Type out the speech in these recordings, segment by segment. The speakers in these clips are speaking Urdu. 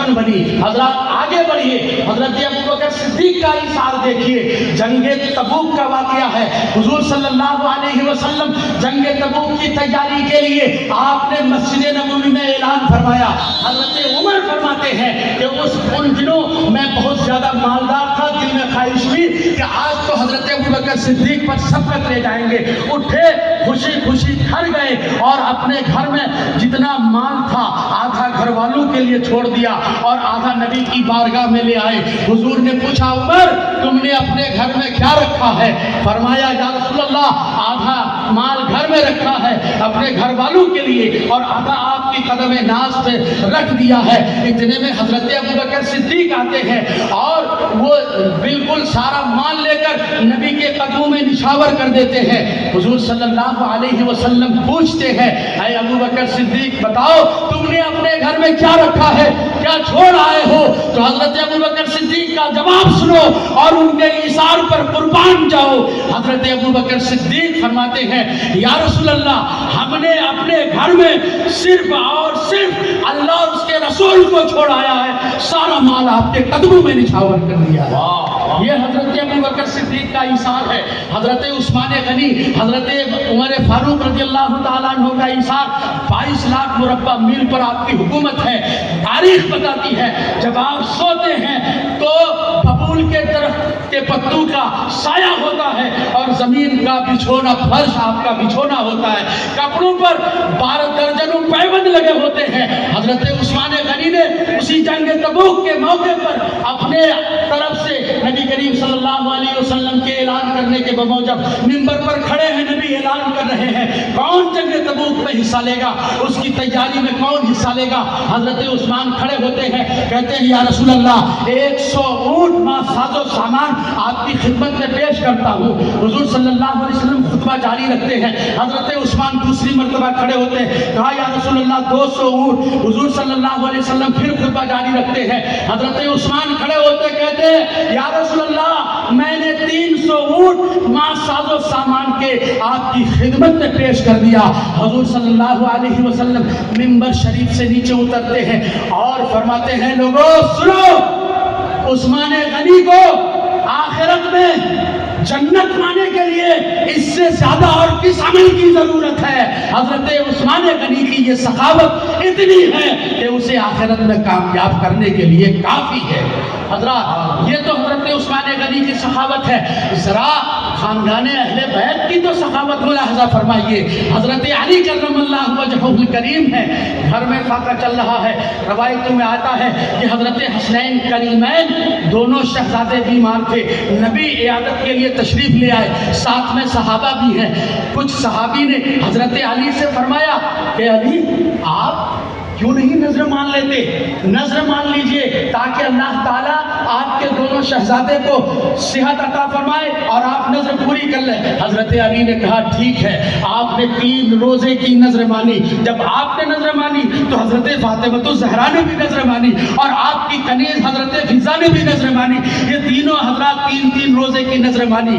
دشمن بنی. حضرات آگے بڑھیے, حضرت ابوبکر صدیق کا ایثار دیکھیے. جنگ تبوک کا واقعہ ہے. حضور صلی اللہ علیہ وسلم جنگ تبوک کی تیاری کے لیے آپ نے مسجد نبوی میں اعلان فرمایا. حضرت عمر فرماتے ہیں کہ ان دنوں میں بہت زیادہ مالدار تھا, دل میں خواہش ہوئی کہ آج تو حضرت ابوبکر صدیق پر سبقت لے جائیں گے. اٹھے, خوشی خوشی گھر گئے اور اپنے گھر میں جتنا مال تھا آدھا گھر والوں کے لیے چھوڑ دیا اور آدھا نبی کی بارگاہ میں لے آئے. حضور نے پوچھا, عمر تم نے اپنے گھر میں کیا رکھا ہے؟ فرمایا, یا رسول اللہ آدھا مال گھر میں رکھا ہے اپنے گھر والوں کے لیے اور آدھا آپ کی قدم ناز پہ رکھ دیا ہے. اتنے میں حضرت ابوبکر صدیق آتے ہیں اور وہ بالکل سارا مال لے کر نبی کے قدموں میں نچھاور کر دیتے ہیں. حضور صلی اللہ علیہ وسلم پوچھتے ہیں, اے ابوبکر صدیق بتاؤ تم نے اپنے گھر میں کیا رکھا ہے, کیا چھوڑ آئے ہو؟ تو حضرت ابوبکر صدیق کا جواب سنو اور ان کے ایثار پر قربان جاؤ. حضرت ابوبکر صدیق فرماتے ہیں, یا رسول اللہ ہم نے اپنے گھر میں صرف اور صرف اللہ اور اس کے رسول کو چھوڑ آیا ہے, سارا مال آپ کے قدموں میں نچھاور کر دیا ہے. یہ حضرت ابوبکر صدیق کا ایثار ہے. حضرت عثمان غنی, حضرت عمر فاروق رضی اللہ تعالیٰ عنہ کا ایثار. 22 لاکھ مربع میل پر آپ کی حکومت ہے. تاریخ بتاتی ہے جب آپ سوتے ہیں تو ببول کے درخت کے پتوں کا سایہ ہوتا ہے اور زمین کا بچھونا, فرش آپ کا بچھونا ہوتا ہے. کپڑوں پر 12 درجنوں پیبند لگے ہوتے ہیں. حضرت عثمان غنی نے اسی جنگ تبوک کے موقع پر اپنے طرف سے نبی کریم صلی اللہ علیہ وسلم کے اعلان کرنے کے بموجب منبر پر کھڑے ہیں, نبی اعلان کر رہے ہیں کون جنگ تبوک میں حصہ لے گا, اس کی تیاری میں کون حصہ لے گا. حضرت عثمان کھڑے ہوتے ہیں, کہتے ہیں یا رسول اللہ 100 اونٹ ماں ساز و سامان آپ کی خدمت میں پیش کرتا ہوں. حضور صلی اللہ علیہ وسلم خطبہ جاری رکھتے ہیں. حضرت عثمان دوسری مرتبہ کھڑے ہوتے ہیں, کہا یا رسول اللہ 200 اونٹ. حضور صلی اللہ علیہ وسلم پھر خطبہ جاری رکھتے ہیں. حضرت عثمان کھڑے ہوتے کہتے ہیں یا رسول اللہ میں نے 300 اونٹ ماں ساز و سامان کے آپ کی خدمت میں پیش کر دیا. حضور صلی اللہ علیہ وسلم منبر شریف سے نیچے اترتے ہیں اور فرماتے ہیں لوگوں سنو, عثمان غنی کو آخرت میں جنت پانے کے لیے اس سے زیادہ اور کس عمل کی ضرورت ہے؟ حضرت عثمان غنی کی یہ سخاوت اتنی ہے کہ اسے آخرت میں کامیاب کرنے کے لیے کافی ہے. حضرات یہ تو حضرت عثمان غنی کی سخاوت ہے. ذرا خاندان اہل بیت کی تو سخاوت ملاحظہ فرمائیے. حضرت علی کرم اللہ وجہہ الکریم ہے, گھر میں فاقہ چل رہا ہے. روایتوں میں آتا ہے کہ حضرت حسنین کریمین دونوں شہزادے بیمار تھے. نبی عیادت کے لیے تشریف لے آئے, ساتھ میں صحابہ بھی ہیں. کچھ صحابی نے حضرت علی سے فرمایا کہ علی آپ کیوں نہیں نظر مان لیتے, نظر مان لیجئے تاکہ اللہ تعالیٰ آپ کے دونوں شہزادے کو صحت عطا فرمائے اور آپ نظر پوری کر لیں. حضرت علی نے کہا ٹھیک ہے. آپ نے 3 روزے کی نظر مانی. جب آپ نے نظر مانی تو حضرت فاطمہ الزہرا نے بھی نظر مانی اور آپ کی کنیز حضرت فضا نے بھی نظر مانی. یہ تینوں حضرات 3 روزے کی نظر مانی.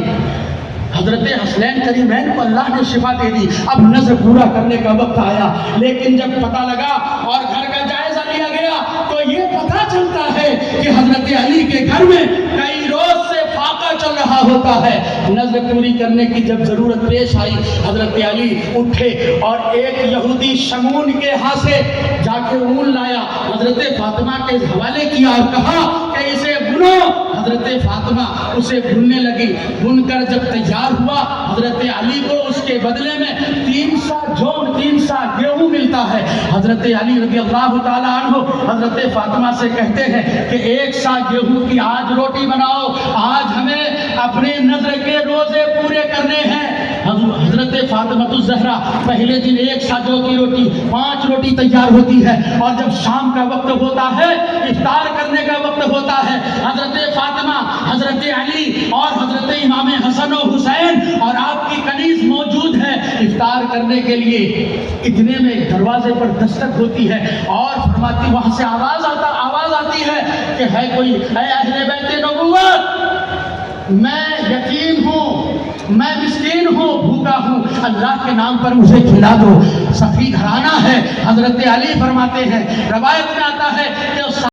حضرت حسنین کریمین کو اللہ نے شفا دے دی. اب نظر پورا کرنے کا وقت آیا, لیکن جب پتہ لگا اور گھر کا جائزہ لیا گیا تو یہ پتہ چلتا ہے کہ حضرت علی کے گھر میں کئی روز سے فاقہ چل رہا ہوتا ہے. نظر پوری کرنے کی جب ضرورت پیش آئی, حضرت علی اٹھے اور ایک یہودی شمون کے ہاتھ سے جا کے اون لایا, حضرت فاطمہ کے حوالے کیا اور کہا کہ اسے بنو. حضرت فاطمہ اسے بننے لگی. بن کر جب تیار ہوا, حضرت علی کو اس کے بدلے میں 3 سا جون 3 سا گیہوں ملتا ہے. حضرت علی رضی اللہ تعالیٰ عنہ حضرت فاطمہ سے کہتے ہیں کہ 1 سا گیہوں کی آج روٹی بناؤ, آج ہمیں اپنے نظر کے روزے پورے کرنے ہیں. حضرت فاطمہ الزہرا پہلے دن 1 سا جو کی روٹی 5 روٹی تیار ہوتی ہے اور جب شام کا وقت ہوتا ہے, افطار کرنے کا وقت ہوتا ہے, حضرت فاطمہ, حضرت علی اور حضرت امام حسن و حسین اور آپ کی کنیز موجود ہے افطار کرنے کے لیے. اتنے میں دروازے پر دستک ہوتی ہے اور فرماتی وہاں سے آواز آتی ہے کہ ہے کوئی, اے اہل بیت نبوت میں یتیم ہوں, میں مسکین ہوں, بھوکا ہوں, اللہ کے نام پر مجھے کھلا دو. سخی گھرانہ ہے. حضرت علی فرماتے ہیں, روایت میں آتا ہے